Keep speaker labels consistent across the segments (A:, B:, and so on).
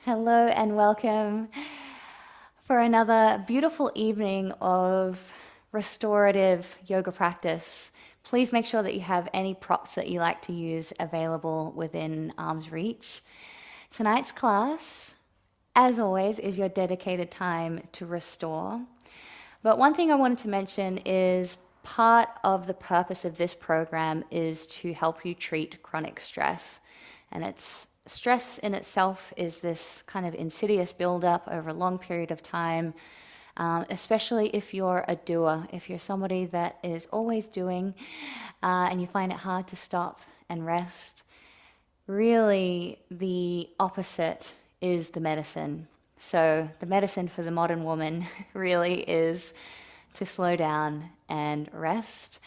A: Hello and welcome for another beautiful evening of restorative yoga practice. Please make sure that you have any props that you like to use available within arm's reach. Tonight's class, as always, is your dedicated time to restore. But one thing I wanted to mention is part of the purpose of this program is to help you treat chronic stress. And it's stress in itself is this kind of insidious buildup over a long period of time, especially if you're a doer, if you're somebody that is always doing and you find it hard to stop and rest. Really, the opposite is the medicine. So, the medicine for the modern woman really is to slow down and rest.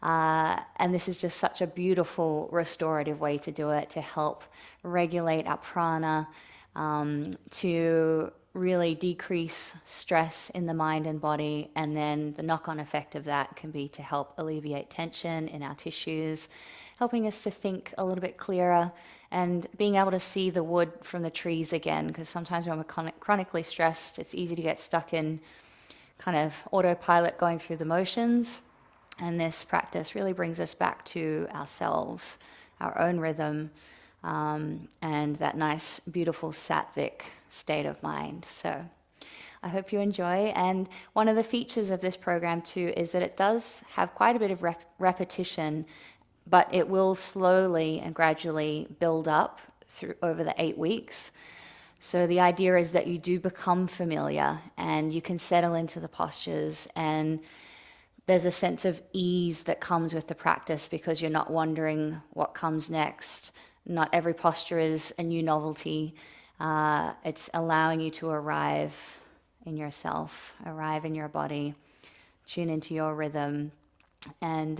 A: And this is just such a beautiful restorative way to do it, to help regulate our prana, to really decrease stress in the mind and body. And then the knock-on effect of that can be to help alleviate tension in our tissues, helping us to think a little bit clearer and being able to see the wood from the trees again. Because sometimes when we're chronically stressed, it's easy to get stuck in kind of autopilot going through the motions. And this practice really brings us back to ourselves, our own rhythm, and that nice, beautiful sattvic state of mind. So I hope you enjoy. And one of the features of this program too is that it does have quite a bit of repetition, but it will slowly and gradually build up through over the 8 weeks. So the idea is that you do become familiar and you can settle into the postures, and there's a sense of ease that comes with the practice because you're not wondering what comes next. Not every posture is a new novelty. It's allowing you to arrive in yourself, arrive in your body, tune into your rhythm, and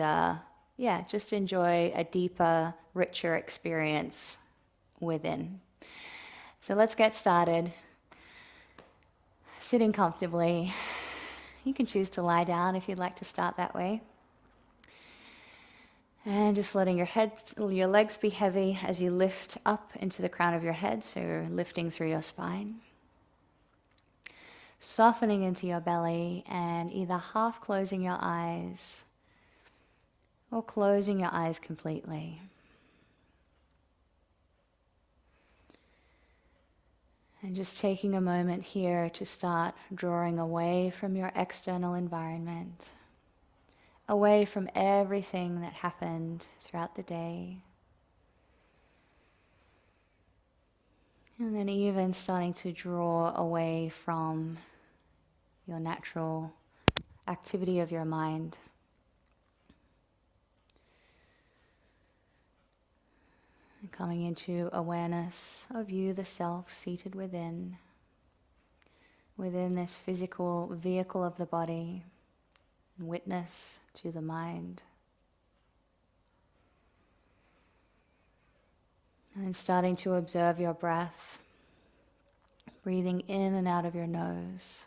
A: just enjoy a deeper, richer experience within. So let's get started. Sitting comfortably. You can choose to lie down if you'd like to start that way. And just letting your legs be heavy as you lift up into the crown of your head, so you're lifting through your spine. Softening into your belly and either half closing your eyes or closing your eyes completely. And just taking a moment here to start drawing away from your external environment, away from everything that happened throughout the day. And then even starting to draw away from your natural activity of your mind. And coming into awareness of you, the self, seated within this physical vehicle of the body, and witness to the mind. And then starting to observe your breath, breathing in and out of your nose.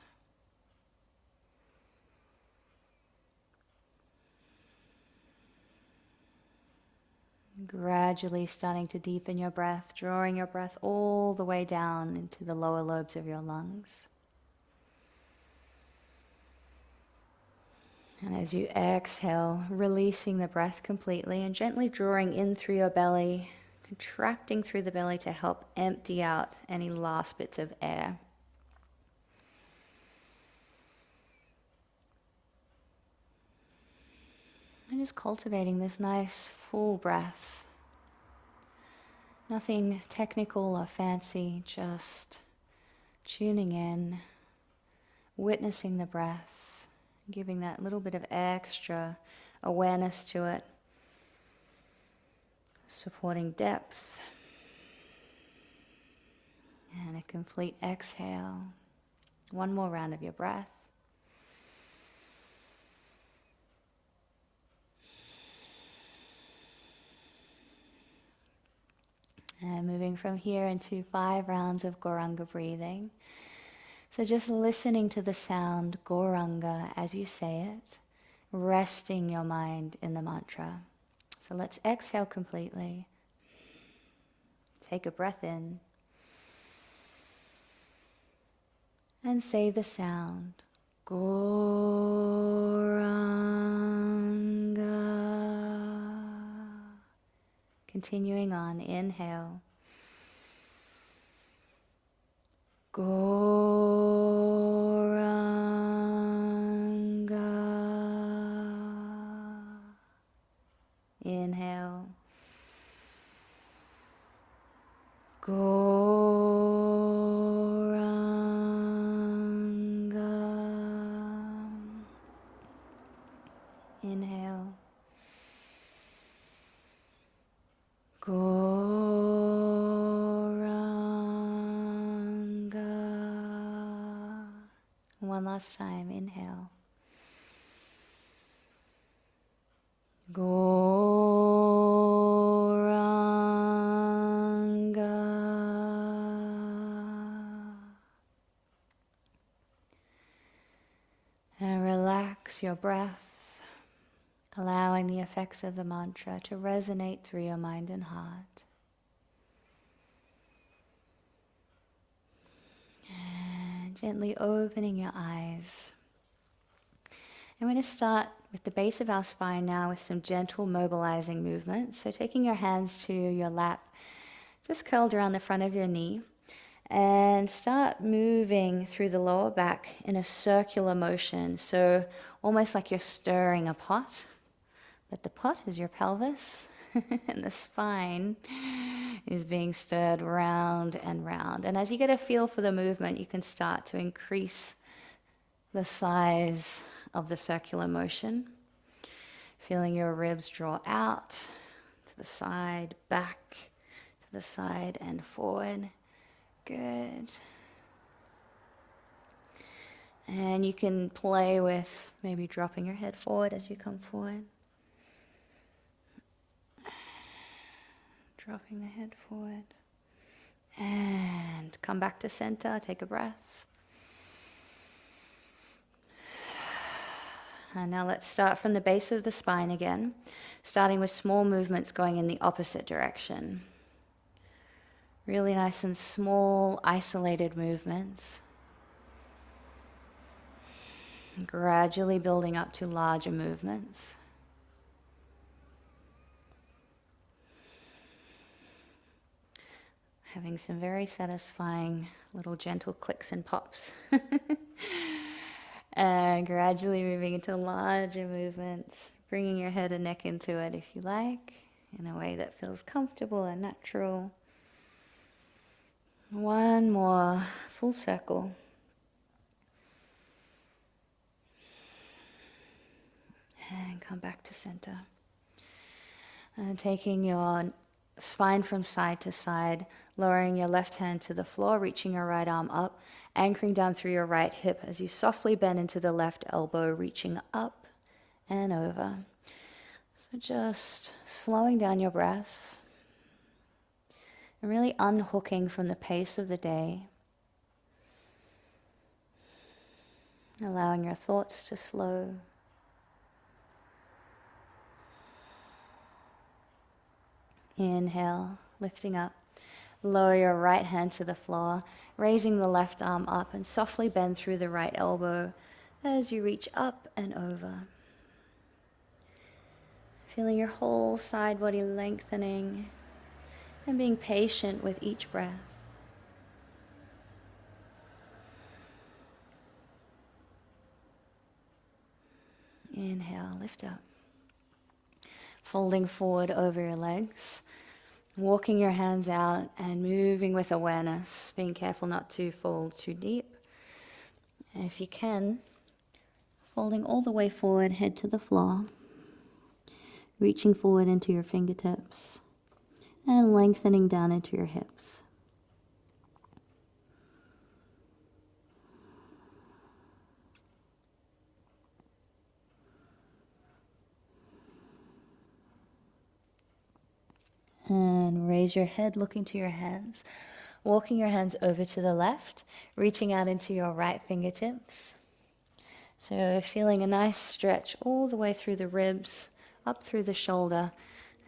A: Gradually starting to deepen your breath, drawing your breath all the way down into the lower lobes of your lungs. And as you exhale, releasing the breath completely and gently drawing in through your belly, contracting through the belly to help empty out any last bits of air. And just cultivating this nice full breath. Nothing technical or fancy, just tuning in, witnessing the breath, giving that little bit of extra awareness to it, supporting depth. And a complete exhale. One more round of your breath. And moving from here into 5 rounds of Gauranga breathing. So just listening to the sound Gauranga as you say it, resting your mind in the mantra. So let's exhale completely. Take a breath in. and say the sound. Goranga. Continuing on, inhale. Goranga. Inhale. Goranga. Inhale. Goranga. One last time, inhale. Goranga. And relax your breath, allowing the effects of the mantra to resonate through your mind and heart. And gently opening your eyes. I'm going to start with the base of our spine now with some gentle mobilizing movements. So taking your hands to your lap, just curled around the front of your knee, and start moving through the lower back in a circular motion. So almost like you're stirring a pot, but the pot is your pelvis and the spine is being stirred round and round. And as you get a feel for the movement, you can start to increase the size of the circular motion, feeling your ribs draw out to the side, back, to the side and forward. Good. And you can play with maybe dropping your head forward as you come forward. Dropping the head forward. And come back to center, take a breath. And now let's start from the base of the spine again, starting with small movements going in the opposite direction. Really nice and small, isolated movements. Gradually building up to larger movements. Having some very satisfying little gentle clicks and pops. And gradually moving into larger movements, bringing your head and neck into it if you like, in a way that feels comfortable and natural. One more full circle. And come back to center. And taking your spine from side to side, lowering your left hand to the floor, reaching your right arm up, anchoring down through your right hip as you softly bend into the left elbow, reaching up and over. So just slowing down your breath and really unhooking from the pace of the day, allowing your thoughts to slow. Inhale, lifting up. Lower your right hand to the floor, raising the left arm up and softly bend through the right elbow as you reach up and over. Feeling your whole side body lengthening and being patient with each breath. Inhale, lift up. Folding forward over your legs. Walking your hands out and moving with awareness, being careful not to fold too deep. And if you can, folding all the way forward, head to the floor, reaching forward into your fingertips and lengthening down into your hips. And raise your head, looking to your hands, walking your hands over to the left, reaching out into your right fingertips. So feeling a nice stretch all the way through the ribs, up through the shoulder,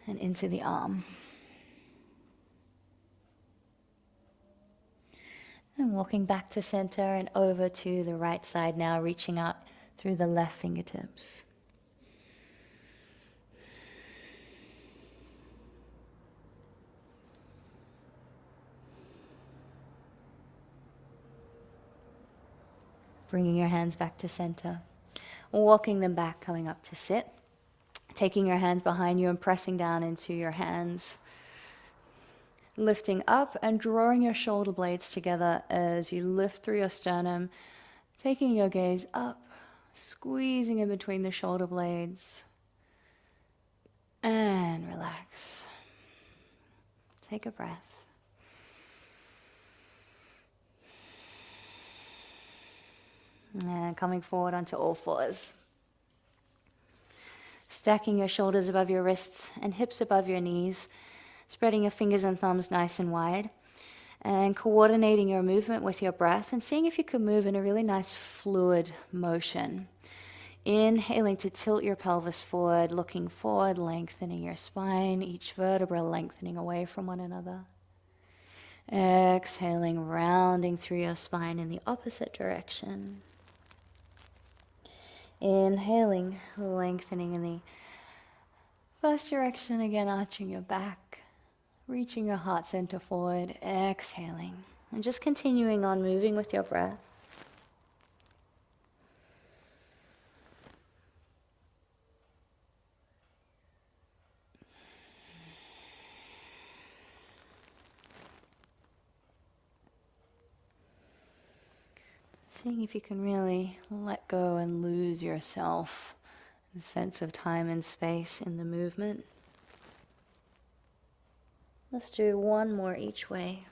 A: and into the arm. And walking back to center and over to the right side now, reaching out through the left fingertips. Bringing your hands back to center. Walking them back, coming up to sit. Taking your hands behind you and pressing down into your hands. Lifting up and drawing your shoulder blades together as you lift through your sternum. Taking your gaze up, squeezing in between the shoulder blades. And relax. Take a breath. And coming forward onto all fours. Stacking your shoulders above your wrists and hips above your knees. Spreading your fingers and thumbs nice and wide. And coordinating your movement with your breath and seeing if you can move in a really nice fluid motion. Inhaling to tilt your pelvis forward, looking forward, lengthening your spine, each vertebra lengthening away from one another. Exhaling, rounding through your spine in the opposite direction. Inhaling, lengthening in the first direction, again arching your back, reaching your heart center forward, exhaling, and just continuing on moving with your breath. Seeing if you can really let go and lose yourself, the sense of time and space in the movement. Let's do one more each way.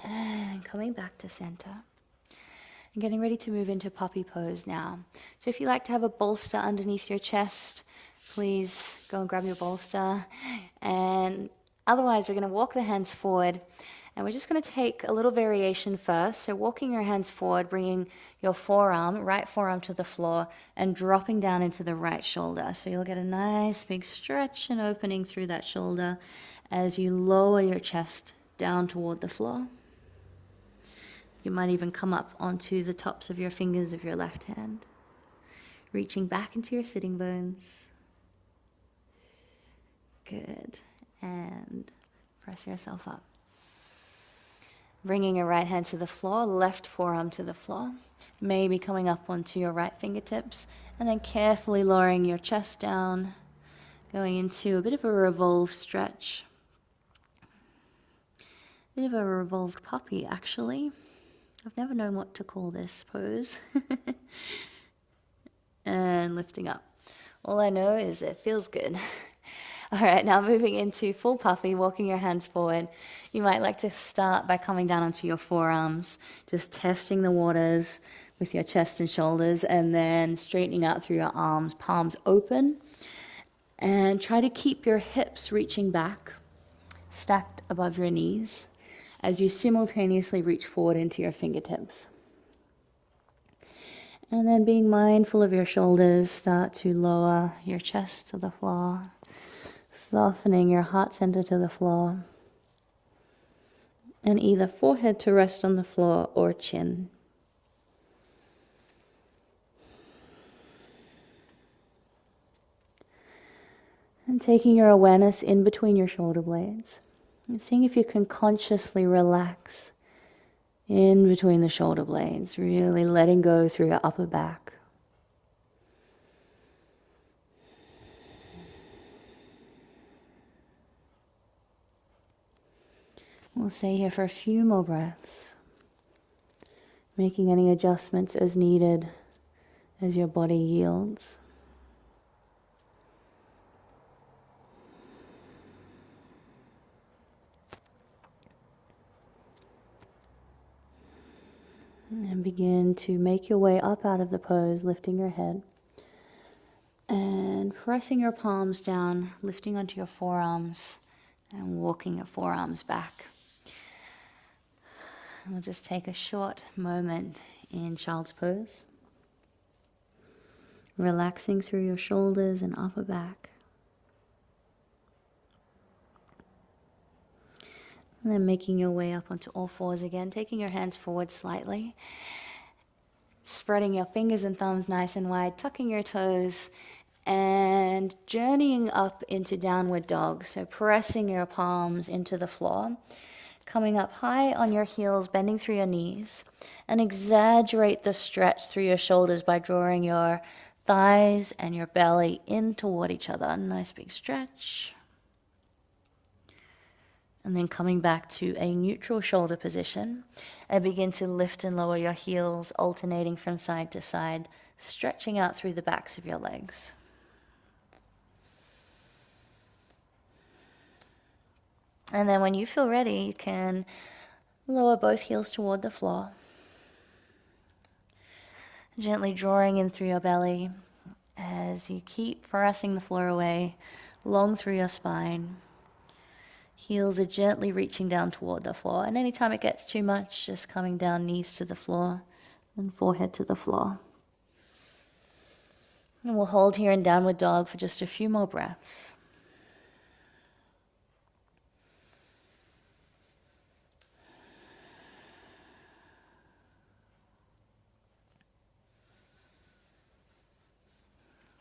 A: And coming back to center. And getting ready to move into puppy pose now. So if you like to have a bolster underneath your chest, please go and grab your bolster. And otherwise, we're going to walk the hands forward. And we're just going to take a little variation first. So walking your hands forward, bringing your right forearm to the floor and dropping down into the right shoulder. So you'll get a nice big stretch and opening through that shoulder as you lower your chest down toward the floor. You might even come up onto the tops of your fingers of your left hand, reaching back into your sitting bones. Good. And press yourself up. Bringing your right hand to the floor, left forearm to the floor, maybe coming up onto your right fingertips, and then carefully lowering your chest down, going into a bit of a revolved stretch. Bit of a revolved puppy, actually. I've never known what to call this pose. And lifting up. All I know is it feels good. All right, now moving into full puppy, walking your hands forward. You might like to start by coming down onto your forearms, just testing the waters with your chest and shoulders, and then straightening out through your arms, palms open. And try to keep your hips reaching back, stacked above your knees, as you simultaneously reach forward into your fingertips. And then being mindful of your shoulders, start to lower your chest to the floor, softening your heart center to the floor, and either forehead to rest on the floor or chin. And taking your awareness in between your shoulder blades. And seeing if you can consciously relax in between the shoulder blades, really letting go through your upper back. We'll stay here for a few more breaths, making any adjustments as needed as your body yields. And begin to make your way up out of the pose, lifting your head. And pressing your palms down, lifting onto your forearms, and walking your forearms back. And we'll just take a short moment in child's pose. Relaxing through your shoulders and upper back. And then making your way up onto all fours again, taking your hands forward slightly. Spreading your fingers and thumbs nice and wide, tucking your toes, and journeying up into downward dog. So pressing your palms into the floor, coming up high on your heels, bending through your knees, and exaggerate the stretch through your shoulders by drawing your thighs and your belly in toward each other. Nice big stretch. And then coming back to a neutral shoulder position, and begin to lift and lower your heels, alternating from side to side, stretching out through the backs of your legs. And then when you feel ready, you can lower both heels toward the floor, gently drawing in through your belly as you keep pressing the floor away, long through your spine. Heels are gently reaching down toward the floor, and anytime it gets too much, just coming down, knees to the floor and forehead to the floor. And we'll hold here in downward dog for just a few more breaths.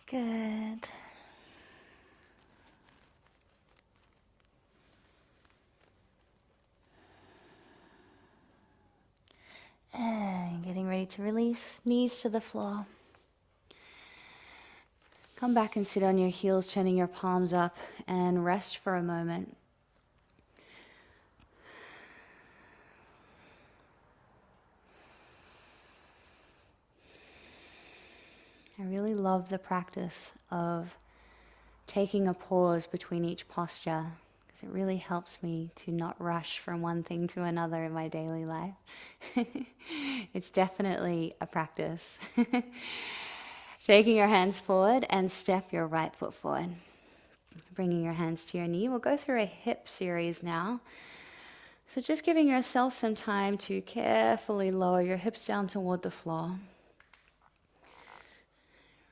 A: Good. And getting ready to release, knees to the floor. Come back and sit on your heels, turning your palms up, and rest for a moment. I really love the practice of taking a pause between each posture, because it really helps me to not rush from one thing to another in my daily life. It's definitely a practice. Taking your hands forward and step your right foot forward. Bringing your hands to your knee. We'll go through a hip series now. So just giving yourself some time to carefully lower your hips down toward the floor.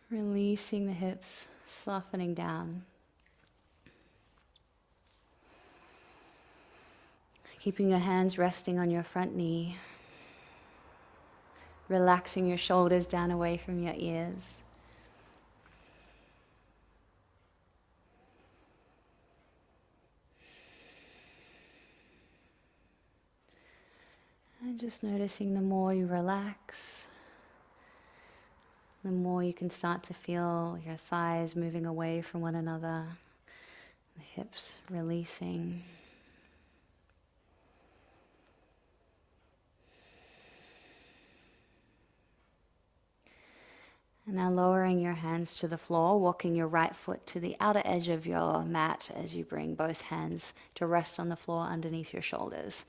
A: Releasing the hips, softening down. Keeping your hands resting on your front knee. Relaxing your shoulders down away from your ears. And just noticing the more you relax, the more you can start to feel your thighs moving away from one another, the hips releasing. And now lowering your hands to the floor, walking your right foot to the outer edge of your mat as you bring both hands to rest on the floor underneath your shoulders.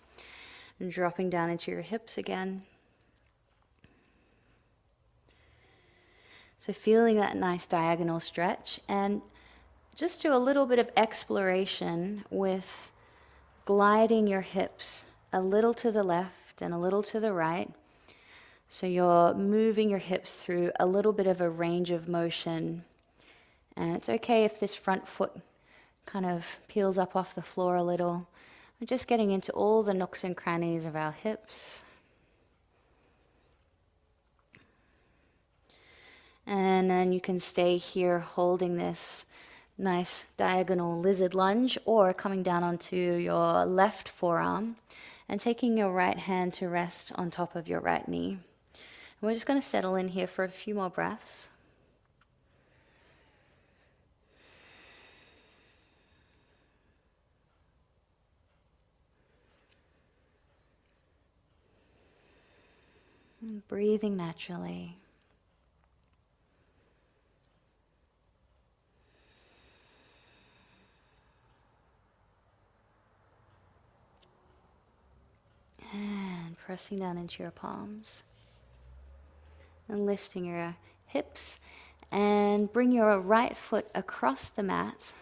A: And dropping down into your hips again. So feeling that nice diagonal stretch, and just do a little bit of exploration with gliding your hips a little to the left and a little to the right. So you're moving your hips through a little bit of a range of motion. And it's okay if this front foot kind of peels up off the floor a little. We're just getting into all the nooks and crannies of our hips. And then you can stay here holding this nice diagonal lizard lunge, or coming down onto your left forearm and taking your right hand to rest on top of your right knee. And we're just going to settle in here for a few more breaths. And breathing naturally. And pressing down into your palms. And lifting your hips. And bring your right foot across the mat.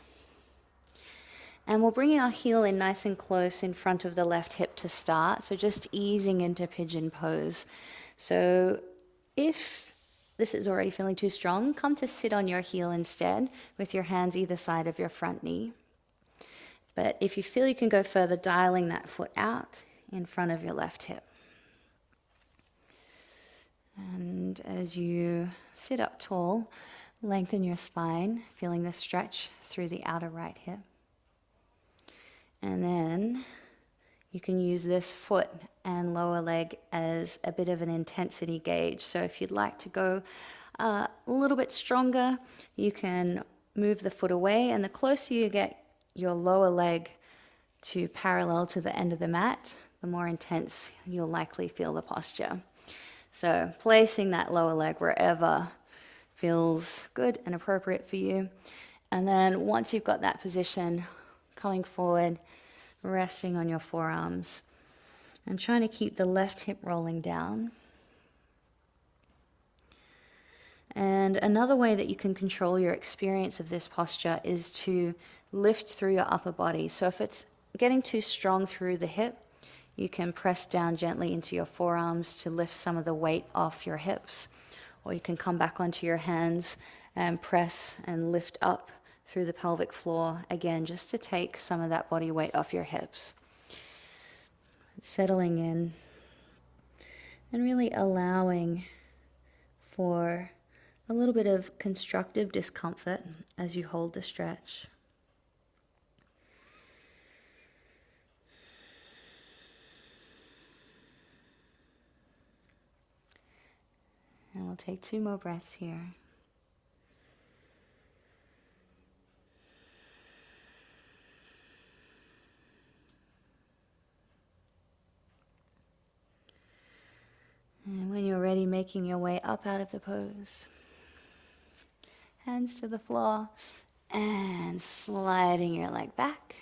A: And we'll bring our heel in nice and close in front of the left hip to start. So just easing into pigeon pose. So if this is already feeling too strong, come to sit on your heel instead with your hands either side of your front knee. But if you feel you can go further, dialing that foot out in front of your left hip. And as you sit up tall, lengthen your spine, feeling the stretch through the outer right hip. And then you can use this foot and lower leg as a bit of an intensity gauge. So if you'd like to go a little bit stronger, you can move the foot away, and the closer you get your lower leg to parallel to the end of the mat, the more intense you'll likely feel the posture. So placing that lower leg wherever feels good and appropriate for you. And then once you've got that position, coming forward, resting on your forearms, and trying to keep the left hip rolling down. And another way that you can control your experience of this posture is to lift through your upper body. So if it's getting too strong through the hip, you can press down gently into your forearms to lift some of the weight off your hips. Or you can come back onto your hands and press and lift up through the pelvic floor, again, just to take some of that body weight off your hips. Settling in and really allowing for a little bit of constructive discomfort as you hold the stretch. And we'll take 2 more breaths here. And when you're ready, making your way up out of the pose. Hands to the floor and sliding your leg back.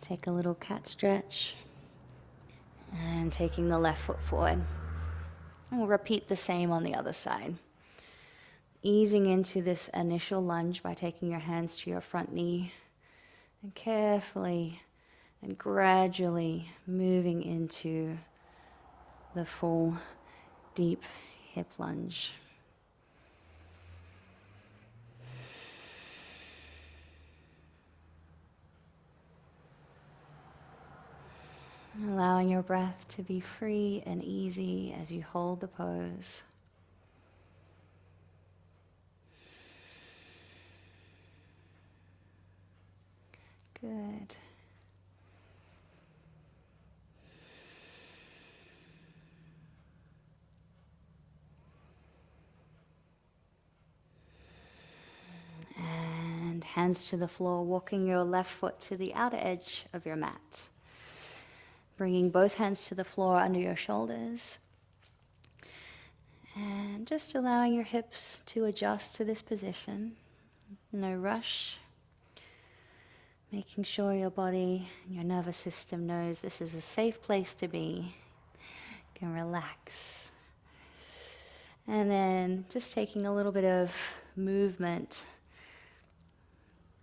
A: Take a little cat stretch and taking the left foot forward. And we'll repeat the same on the other side. Easing into this initial lunge by taking your hands to your front knee and carefully and gradually moving into the full deep hip lunge. Allowing your breath to be free and easy as you hold the pose. Good. And hands to the floor, walking your left foot to the outer edge of your mat. Bringing both hands to the floor under your shoulders. And just allowing your hips to adjust to this position. No rush. Making sure your body and your nervous system knows this is a safe place to be. You can relax. And then just taking a little bit of movement.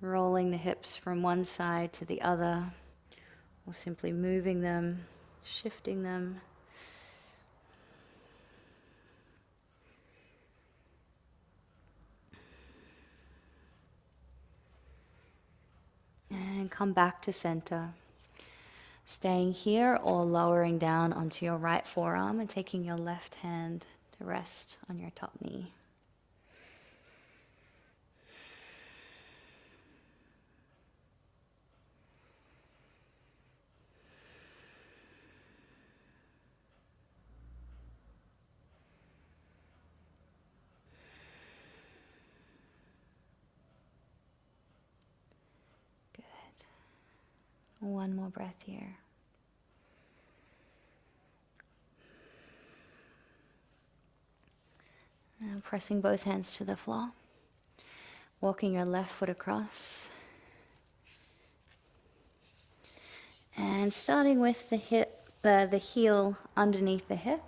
A: Rolling the hips from one side to the other. Or simply moving them, shifting them. And come back to center. Staying here or lowering down onto your right forearm and taking your left hand to rest on your top knee. One more breath here. Now pressing both hands to the floor. Walking your left foot across. And starting with the heel underneath the hip.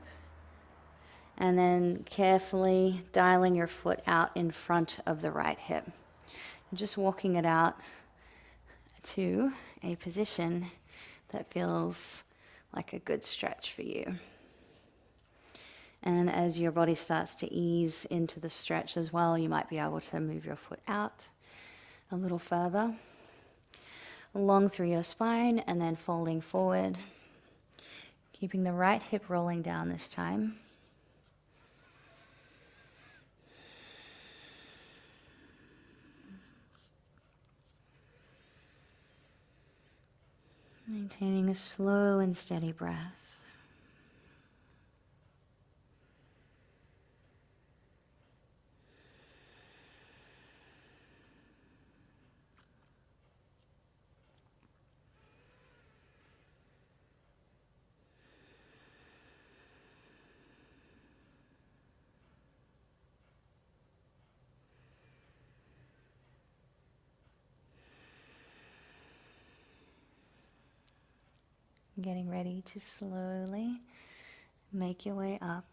A: And then carefully dialing your foot out in front of the right hip. And just walking it out to a position that feels like a good stretch for you. And as your body starts to ease into the stretch as well, you might be able to move your foot out a little further, along through your spine, and then folding forward, keeping the right hip rolling down this time. Maintaining a slow and steady breath. Getting ready to slowly make your way up.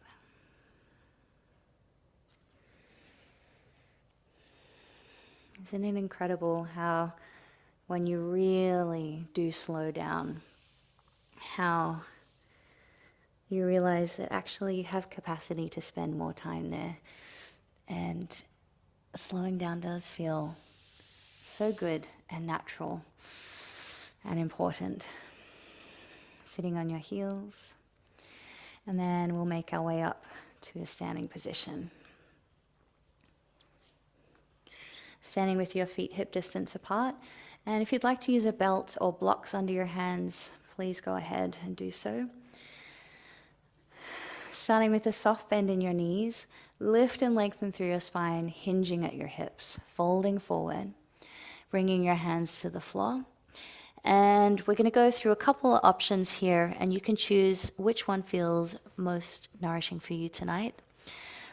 A: Isn't it incredible how when you really do slow down, how you realize that actually you have capacity to spend more time there. And slowing down does feel so good and natural and important. Sitting on your heels, and then we'll make our way up to a standing position. Standing with your feet hip distance apart, and if you'd like to use a belt or blocks under your hands, please go ahead and do so. Starting with a soft bend in your knees, lift and lengthen through your spine, hinging at your hips, folding forward, bringing your hands to the floor. And we're going to go through a couple of options here, and you can choose which one feels most nourishing for you tonight.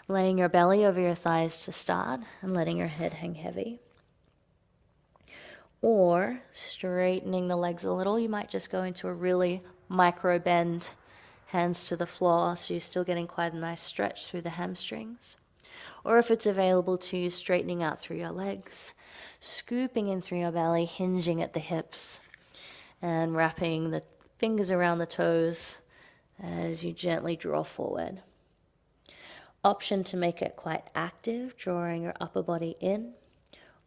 A: Laying your belly over your thighs to start and letting your head hang heavy. Or straightening the legs a little. You might just go into a really micro bend, hands to the floor, so you're still getting quite a nice stretch through the hamstrings. Or if it's available to you, straightening out through your legs, scooping in through your belly, hinging at the hips, and wrapping the fingers around the toes as you gently draw forward. Option to make it quite active, drawing your upper body in.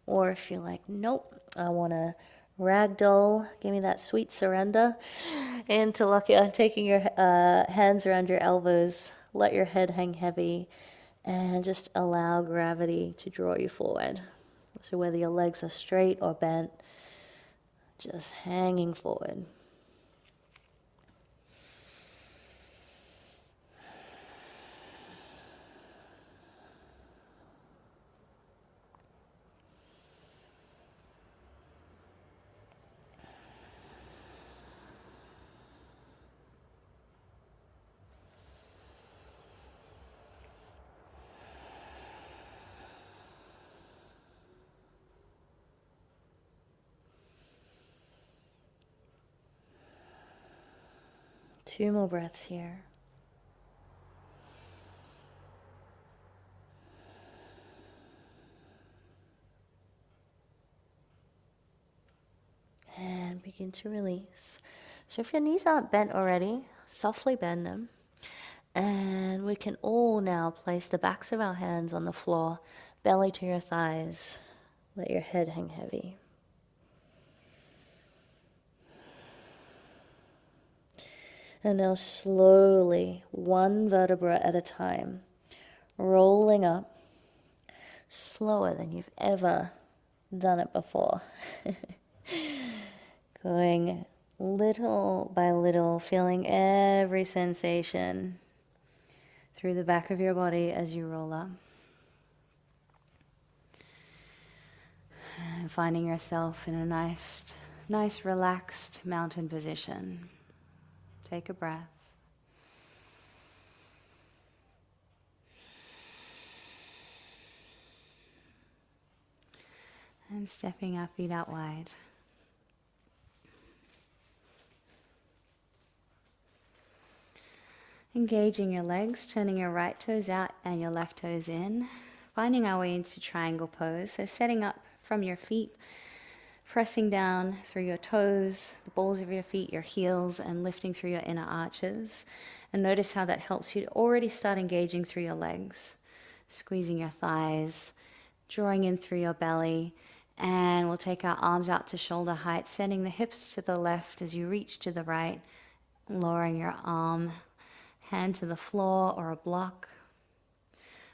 A: Or if you're like, nope, I want to ragdoll, give me that sweet surrender, and taking your hands around your elbows, let your head hang heavy, and just allow gravity to draw you forward. So whether your legs are straight or bent, just hanging forward. Two more breaths here. And begin to release. So if your knees aren't bent already, softly bend them. And we can all now place the backs of our hands on the floor, belly to your thighs. Let your head hang heavy. And now slowly, one vertebra at a time, rolling up, slower than you've ever done it before. Going little by little, feeling every sensation through the back of your body as you roll up. And finding yourself in a nice relaxed mountain position. Take a breath. And stepping our feet out wide. Engaging your legs, turning your right toes out and your left toes in. Finding our way into triangle pose. So setting up from your feet, Pressing down through your toes, the balls of your feet, your heels, and lifting through your inner arches. And notice how that helps you to already start engaging through your legs, squeezing your thighs, drawing in through your belly. And we'll take our arms out to shoulder height, sending the hips to the left as you reach to the right, lowering your arm, hand to the floor or a block.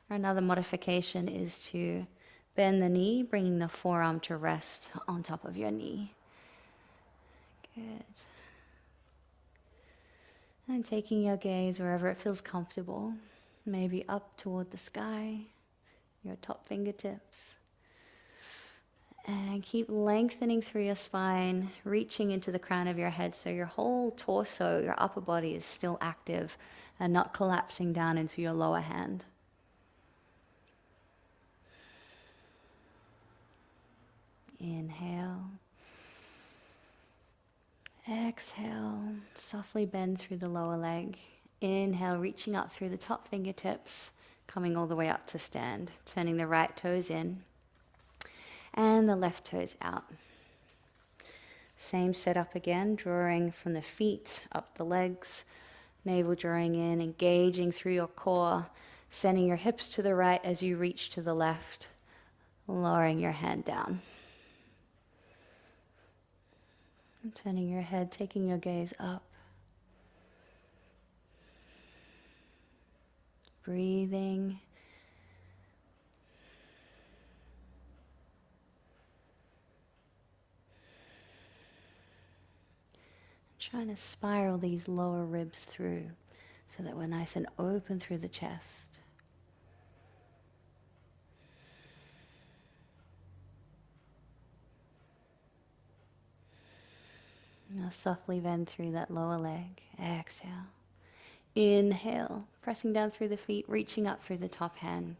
A: Or another modification is to bend the knee, bringing the forearm to rest on top of your knee. Good. And taking your gaze wherever it feels comfortable, maybe up toward the sky, your top fingertips. And keep lengthening through your spine, reaching into the crown of your head so your whole torso, your upper body is still active and not collapsing down into your lower hand. Inhale. Exhale. Softly bend through the lower leg. Inhale, reaching up through the top fingertips, coming all the way up to stand. Turning the right toes in and the left toes out. Same setup again, drawing from the feet up the legs, navel drawing in, engaging through your core, sending your hips to the right as you reach to the left, lowering your hand down. And turning your head, taking your gaze up. Breathing. Trying to spiral these lower ribs through so that we're nice and open through the chest. Now softly bend through that lower leg. Exhale. Inhale, pressing down through the feet, reaching up through the top hand.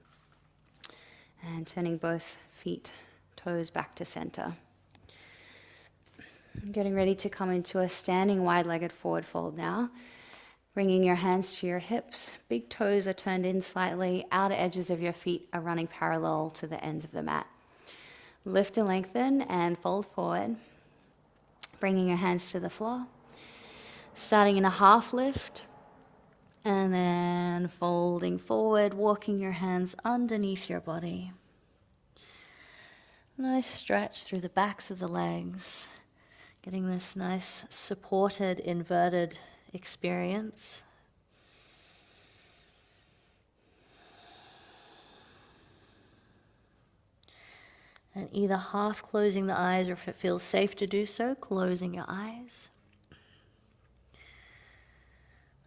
A: And turning both feet, toes back to center. Getting ready to come into a standing wide-legged forward fold now. Bringing your hands to your hips. Big toes are turned in slightly. Outer edges of your feet are running parallel to the ends of the mat. Lift and lengthen and fold forward. Bringing your hands to the floor. Starting in a half lift. And then folding forward, walking your hands underneath your body. Nice stretch through the backs of the legs. Getting this nice supported, inverted experience. And either half closing the eyes, or if it feels safe to do so, closing your eyes.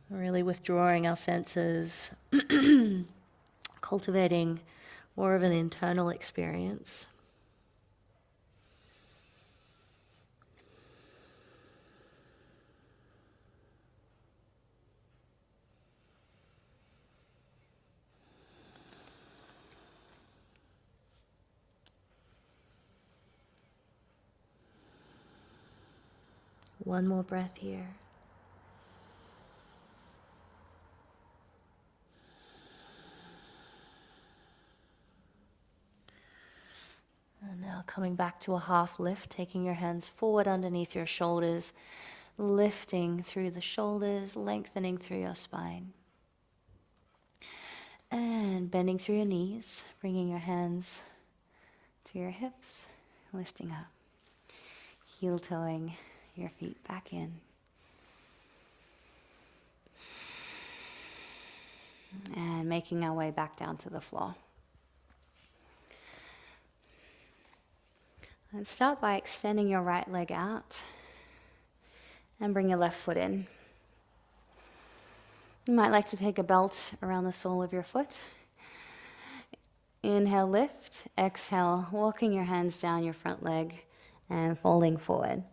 A: Really withdrawing our senses, cultivating more of an internal experience. One more breath here. And now coming back to a half lift, taking your hands forward underneath your shoulders, lifting through the shoulders, lengthening through your spine. And bending through your knees, bringing your hands to your hips, lifting up. Heel toeing your feet back in. And making our way back down to the floor. And start by extending your right leg out and bring your left foot in. You might like to take a belt around the sole of your foot. Inhale, lift. Exhale, walking your hands down your front leg and folding forward.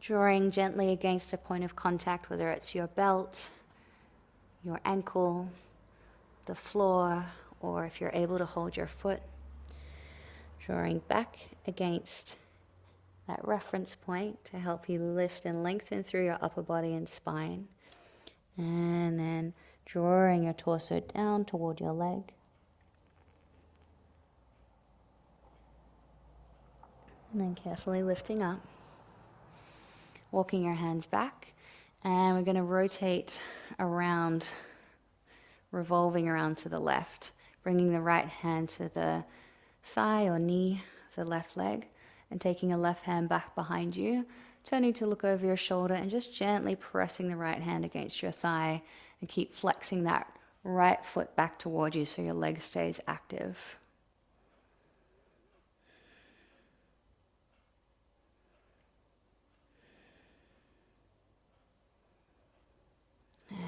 A: Drawing gently against a point of contact, whether it's your belt, your ankle, the floor, or if you're able to hold your foot. Drawing back against that reference point to help you lift and lengthen through your upper body and spine. And then drawing your torso down toward your leg. And then carefully lifting up, walking your hands back, and we're going to rotate around, revolving around to the left, bringing the right hand to the thigh or knee, the left leg, and taking a left hand back behind you, turning to look over your shoulder and just gently pressing the right hand against your thigh and keep flexing that right foot back toward you so your leg stays active.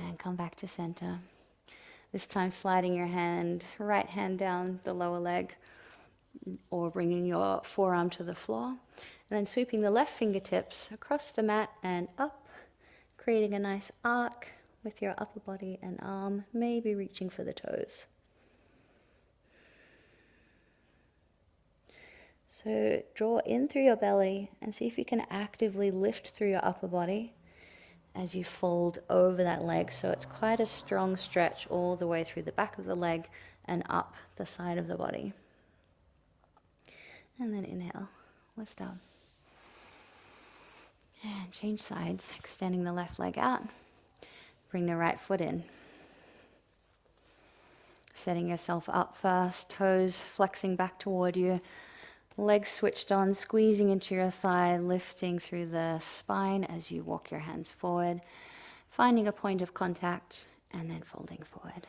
A: And come back to center. This time sliding your right hand down the lower leg or bringing your forearm to the floor. And then sweeping the left fingertips across the mat and up, creating a nice arc with your upper body and arm, maybe reaching for the toes. So draw in through your belly and see if you can actively lift through your upper body as you fold over that leg. So it's quite a strong stretch all the way through the back of the leg and up the side of the body. And then inhale, lift up. And change sides, extending the left leg out. Bring the right foot in. Setting yourself up first, toes flexing back toward you. Legs switched on, squeezing into your thigh, lifting through the spine as you walk your hands forward, finding a point of contact, and then folding forward.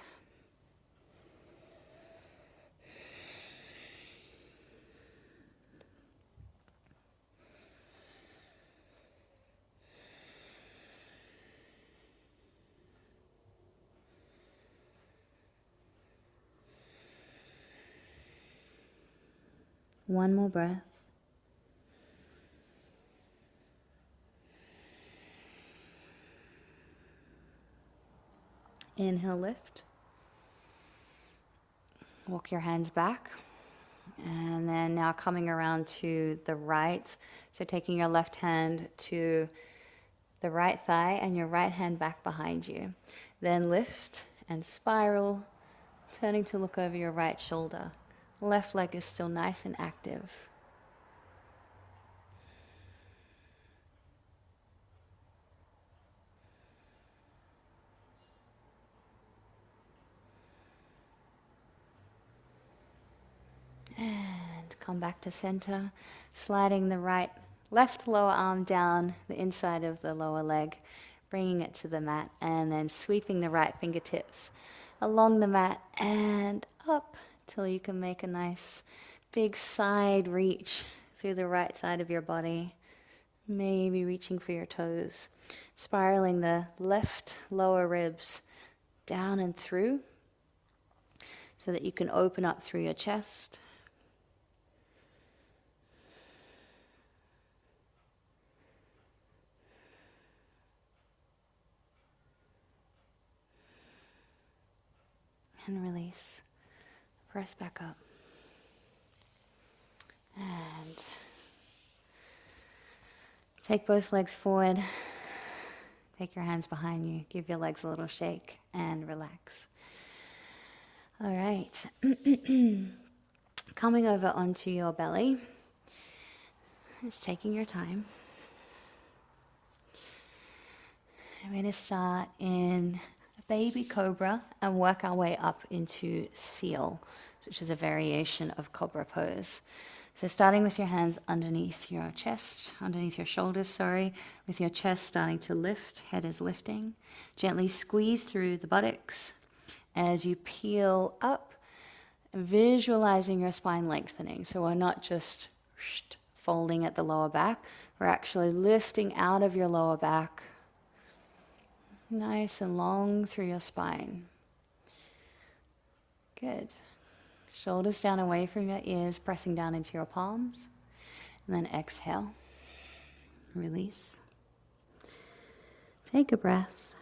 A: One more breath. Inhale, lift. Walk your hands back. And then now coming around to the right. So taking your left hand to the right thigh and your right hand back behind you. Then lift and spiral, turning to look over your right shoulder. Left leg is still nice and active. And come back to center, sliding the left lower arm down the inside of the lower leg, bringing it to the mat, and then sweeping the right fingertips along the mat and up till you can make a nice big side reach through the right side of your body, maybe reaching for your toes, spiraling the left lower ribs down and through so that you can open up through your chest. And release. Press back up. And take both legs forward. Take your hands behind you. Give your legs a little shake and relax. All right. Coming over onto your belly. Just taking your time. I'm going to start in baby cobra and work our way up into seal, which is a variation of cobra pose. So starting with your hands underneath your chest, underneath your shoulders, with your chest starting to lift, head is lifting. Gently squeeze through the buttocks as you peel up, visualizing your spine lengthening. So we're not just folding at the lower back, we're actually lifting out of your lower back, nice and long through your spine. Good. Shoulders down away from your ears, pressing down into your palms. And then exhale. Release. Take a breath.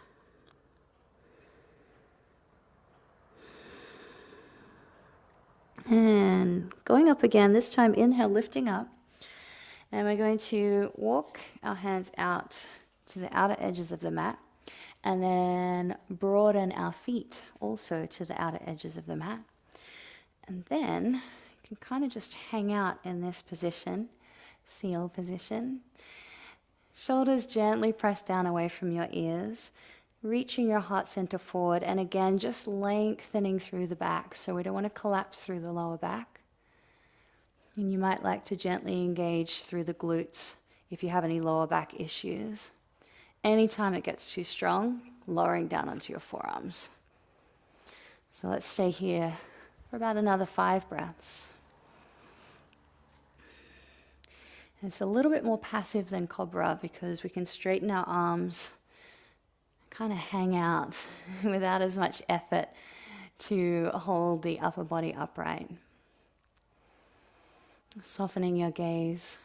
A: And going up again, this time inhale, lifting up. And we're going to walk our hands out to the outer edges of the mat. And then broaden our feet also to the outer edges of the mat. And then you can kind of just hang out in this position seal position. Shoulders gently pressed down away from your ears, reaching your heart center forward, and again just lengthening through the back, so we don't want to collapse through the lower back. And you might like to gently engage through the glutes if you have any lower back issues. Anytime it gets too strong, lowering down onto your forearms. So let's stay here for about another 5 breaths. And it's a little bit more passive than Cobra because we can straighten our arms, kind of hang out without as much effort to hold the upper body upright. Softening your gaze.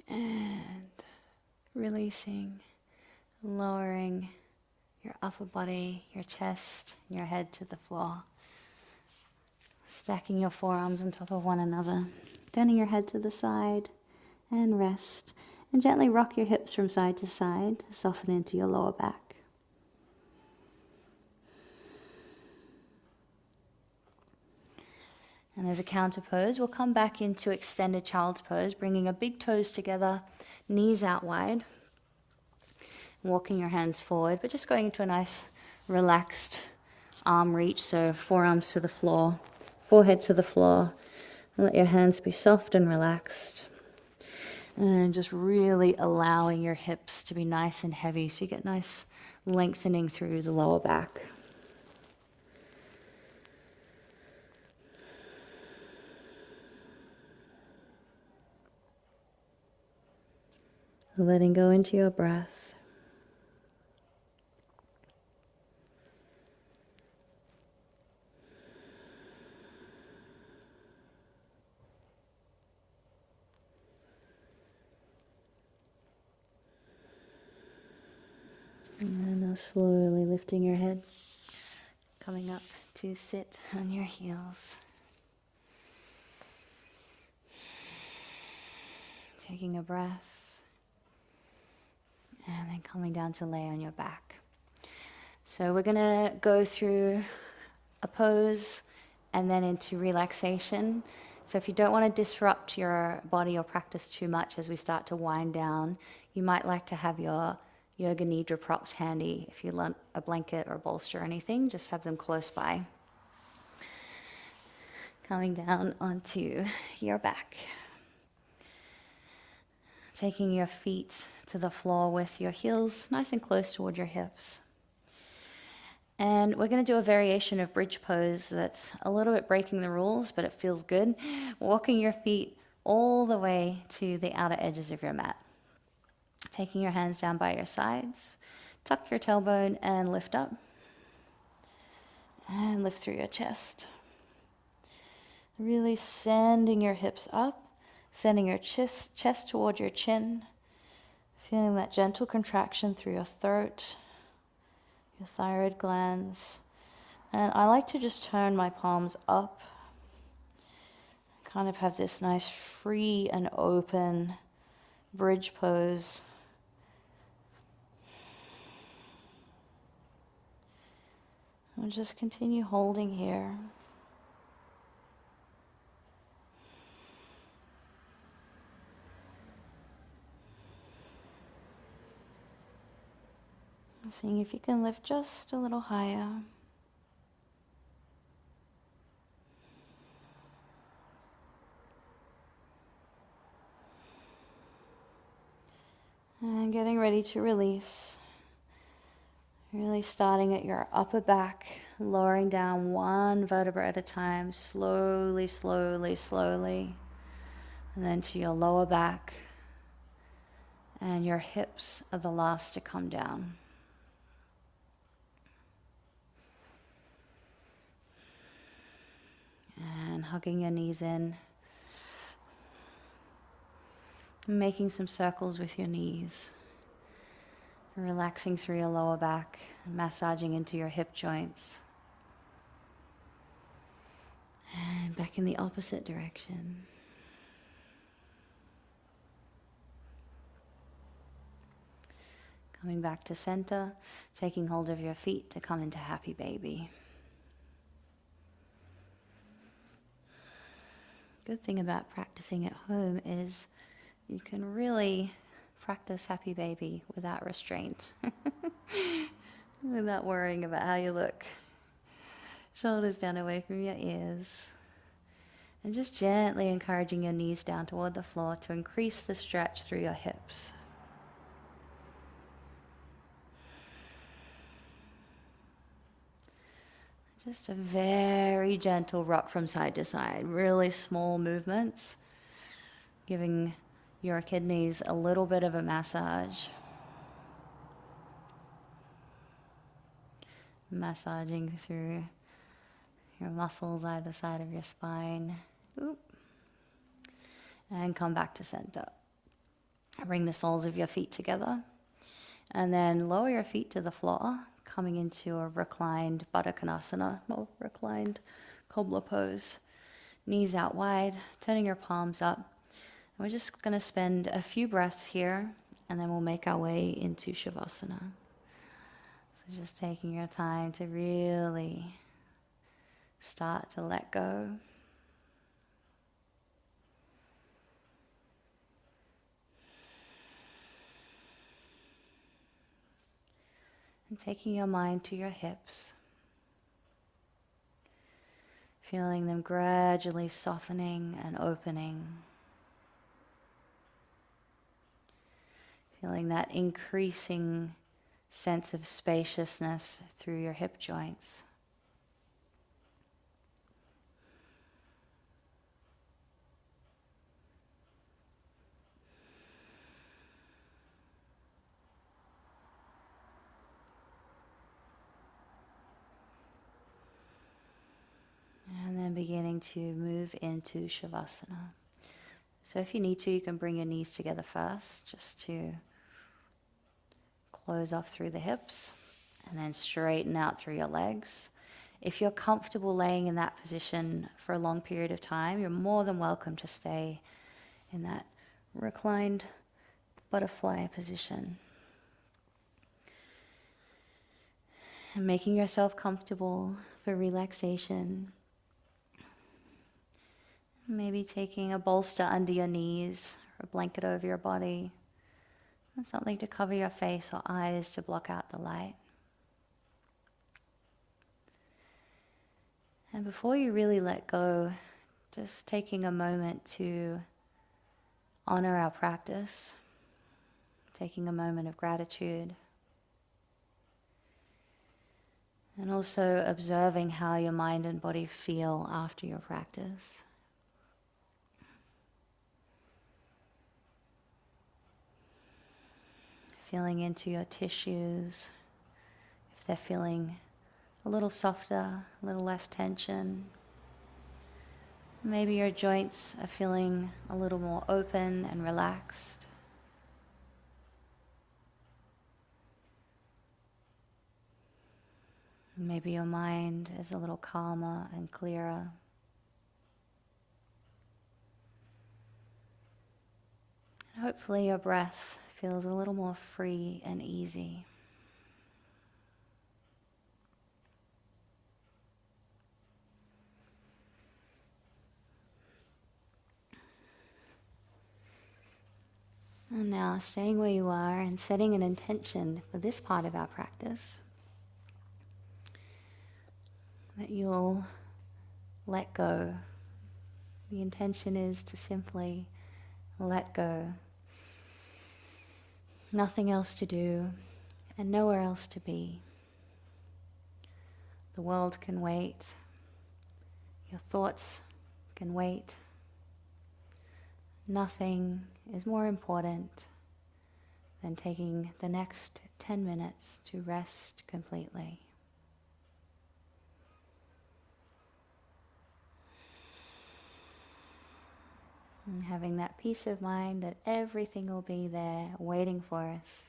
A: And releasing, lowering your upper body, your chest, and your head to the floor. Stacking your forearms on top of one another, turning your head to the side, and rest. And gently rock your hips from side to side, soften into your lower back. And as a counter pose, we'll come back into extended child's pose, bringing our big toes together, knees out wide, walking your hands forward, but just going into a nice relaxed arm reach, so forearms to the floor, forehead to the floor, and let your hands be soft and relaxed. And just really allowing your hips to be nice and heavy, so you get nice lengthening through the lower back. Letting go into your breath. And now slowly lifting your head, coming up to sit on your heels. Taking a breath. And then coming down to lay on your back. So we're going to go through a pose and then into relaxation. So if you don't want to disrupt your body or practice too much as we start to wind down, you might like to have your yoga nidra props handy. If you want a blanket or a bolster or anything, just have them close by. Coming down onto your back. Taking your feet to the floor with your heels nice and close toward your hips. And we're going to do a variation of bridge pose that's a little bit breaking the rules, but it feels good. Walking your feet all the way to the outer edges of your mat. Taking your hands down by your sides. Tuck your tailbone and lift up. And lift through your chest. Really sending your hips up. Sending your chest toward your chin, feeling that gentle contraction through your throat, your thyroid glands. And I like to just turn my palms up, kind of have this nice free and open bridge pose. And just continue holding here. Seeing if you can lift just a little higher. And getting ready to release. Really starting at your upper back, lowering down one vertebra at a time, slowly, slowly, slowly. And then to your lower back. And your hips are the last to come down. And hugging your knees in. Making some circles with your knees. Relaxing through your lower back, massaging into your hip joints. And back in the opposite direction. Coming back to center, taking hold of your feet to come into happy baby. Good thing about practicing at home is you can really practice happy baby without restraint, without worrying about how you look. Shoulders down away from your ears. And just gently encouraging your knees down toward the floor to increase the stretch through your hips. Just a very gentle rock from side to side, really small movements, giving your kidneys a little bit of a massage. Massaging through your muscles either side of your spine. Oop. And come back to center. Bring the soles of your feet together. And then lower your feet to the floor, coming into a reclined Baddha Konasana, or reclined cobbler pose. Knees out wide, turning your palms up. And we're just going to spend a few breaths here, and then we'll make our way into Shavasana. So just taking your time to really start to let go. And taking your mind to your hips, feeling them gradually softening and opening. Feeling that increasing sense of spaciousness through your hip joints. And then beginning to move into Shavasana. So if you need to, you can bring your knees together first, just to close off through the hips, and then straighten out through your legs. If you're comfortable laying in that position for a long period of time, you're more than welcome to stay in that reclined butterfly position. And making yourself comfortable for relaxation. Maybe taking a bolster under your knees or a blanket over your body. And something to cover your face or eyes to block out the light. And before you really let go, just taking a moment to honor our practice, taking a moment of gratitude, and also observing how your mind and body feel after your practice. Feeling into your tissues, if they're feeling a little softer, a little less tension. Maybe your joints are feeling a little more open and relaxed. Maybe your mind is a little calmer and clearer. Hopefully your breath feels a little more free and easy. And now, staying where you are and setting an intention for this part of our practice, that you'll let go. The intention is to simply let go. Nothing else to do and nowhere else to be. The world can wait. Your thoughts can wait. Nothing is more important than taking the next 10 minutes to rest completely. And having that peace of mind that everything will be there waiting for us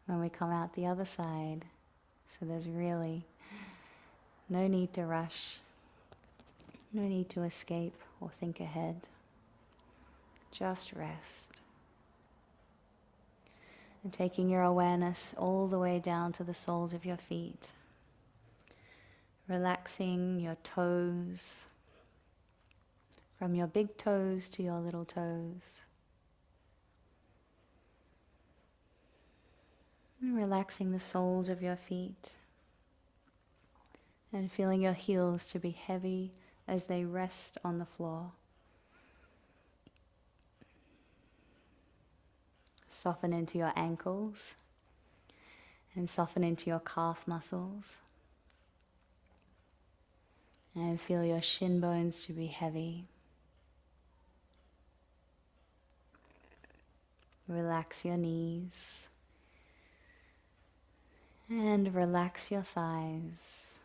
A: when we come out the other side. So there's really no need to rush, no need to escape or think ahead. Just rest. And taking your awareness all the way down to the soles of your feet. Relaxing your toes, from your big toes to your little toes. And relaxing the soles of your feet. And feeling your heels to be heavy as they rest on the floor. Soften into your ankles and soften into your calf muscles. And feel your shin bones to be heavy. Relax your knees. And relax your thighs.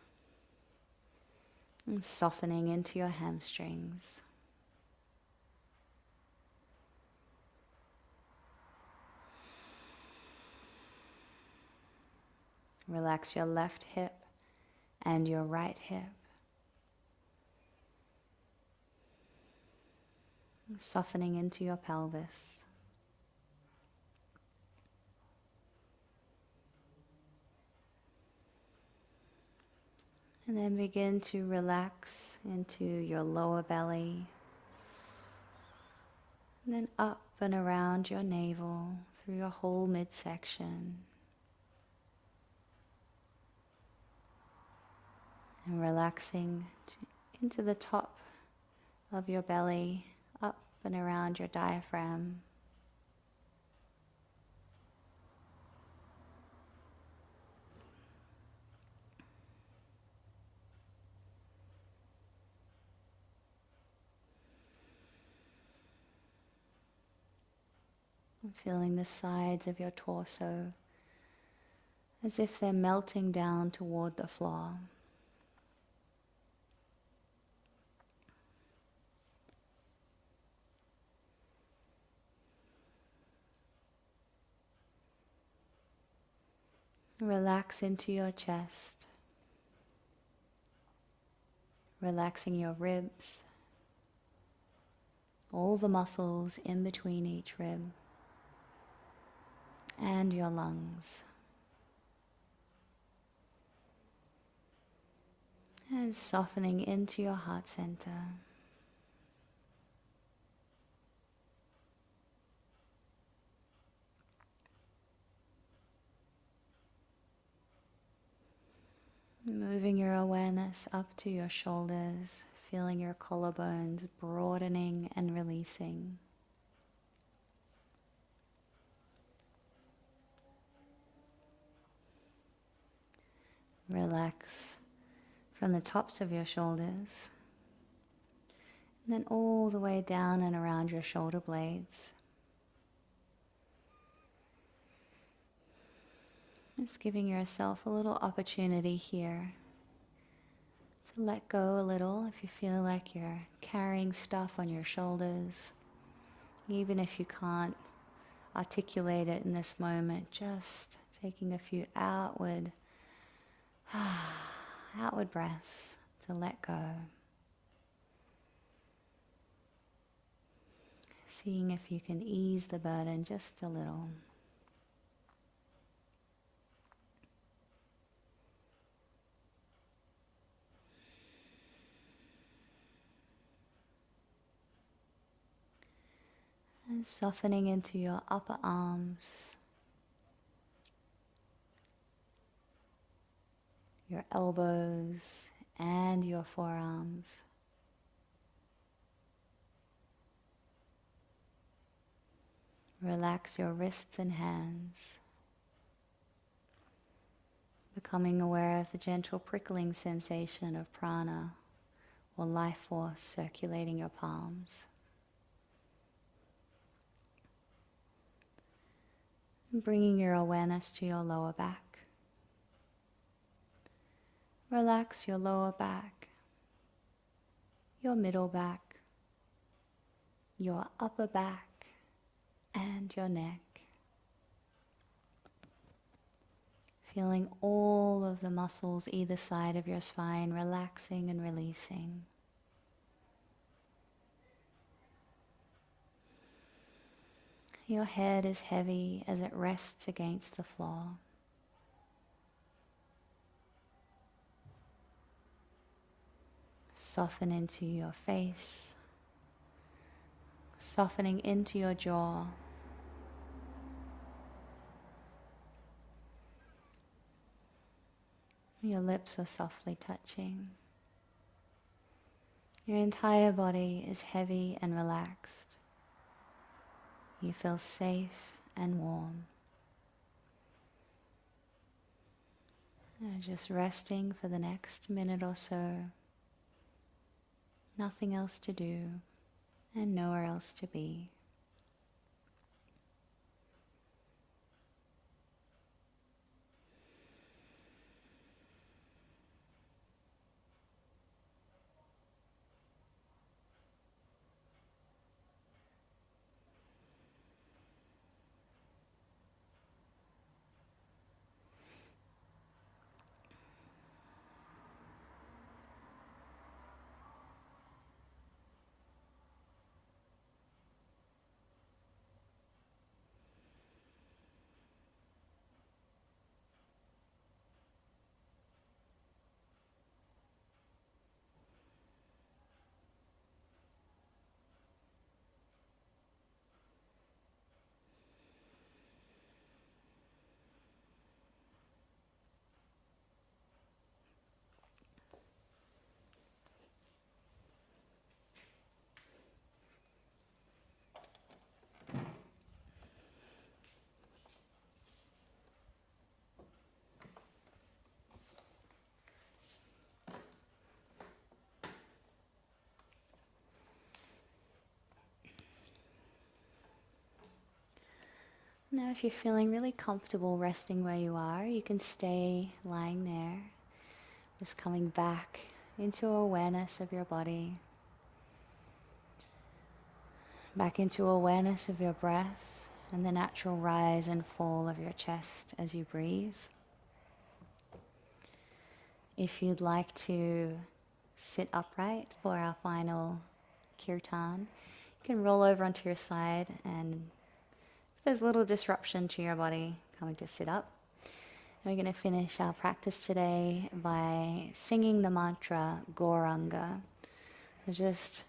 A: And softening into your hamstrings. Relax your left hip and your right hip. Softening into your pelvis. And then begin to relax into your lower belly. And then up and around your navel through your whole midsection. And relaxing into the top of your belly, up and around your diaphragm. And feeling the sides of your torso as if they're melting down toward the floor. Relax into your chest, relaxing your ribs, all the muscles in between each rib, and your lungs. And softening into your heart center. Moving your awareness up to your shoulders, feeling your collarbones broadening and releasing. Relax from the tops of your shoulders, and then all the way down and around your shoulder blades. Just giving yourself a little opportunity here to let go a little if you feel like you're carrying stuff on your shoulders. Even if you can't articulate it in this moment, just taking a few outward breaths to let go. Seeing if you can ease the burden just a little. And softening into your upper arms, your elbows, and your forearms. Relax your wrists and hands, becoming aware of the gentle prickling sensation of prana or life force circulating your palms. Bringing your awareness to your lower back. Relax your lower back, your middle back, your upper back, and your neck. Feeling all of the muscles either side of your spine relaxing and releasing. Your head is heavy as it rests against the floor. Soften into your face, softening into your jaw. Your lips are softly touching. Your entire body is heavy and relaxed. You feel safe and warm. And just resting for the next minute or so. Nothing else to do and nowhere else to be. Now if you're feeling really comfortable resting where you are, you can stay lying there, just coming back into awareness of your body, back into awareness of your breath and the natural rise and fall of your chest as you breathe. If you'd like to sit upright for our final kirtan, you can roll over onto your side, and there's a little disruption to your body, coming to sit up. And we're going to finish our practice today by singing the mantra Gauranga. So just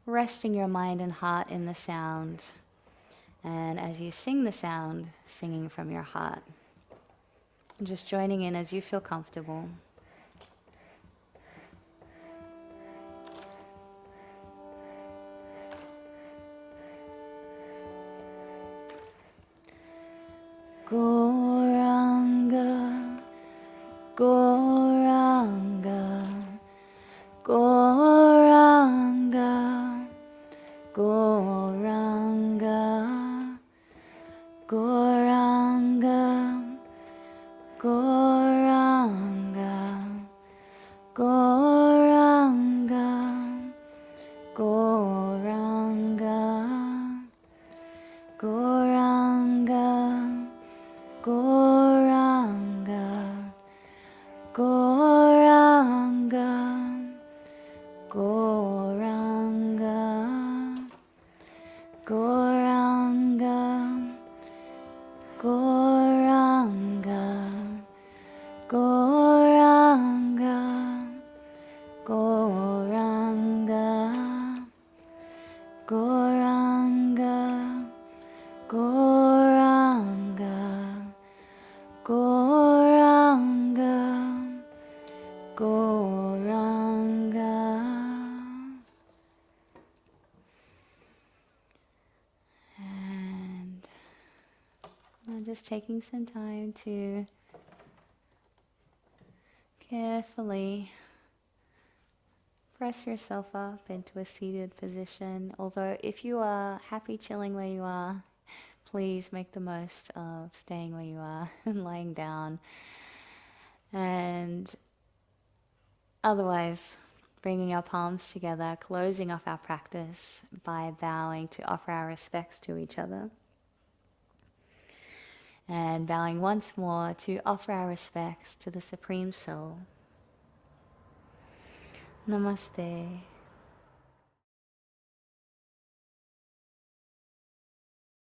A: resting your mind and heart in the sound, and as you sing the sound, singing from your heart. And just joining in as you feel comfortable. Gauranga, Gauranga, Gauranga, Gauranga, Gauranga, Gauranga, Gauranga, Gauranga, Gauranga, Gauranga, Gauranga, Gauranga, Gauranga, Gauranga, Gauranga, Gauranga, Gauranga, Gauranga, Gauranga, Gauranga. And I'm just taking some time to carefully press yourself up into a seated position. Although if you are happy chilling where you are, please make the most of staying where you are and lying down. And otherwise, bringing our palms together, closing off our practice by bowing to offer our respects to each other. And bowing once more to offer our respects to the Supreme Soul. Namaste.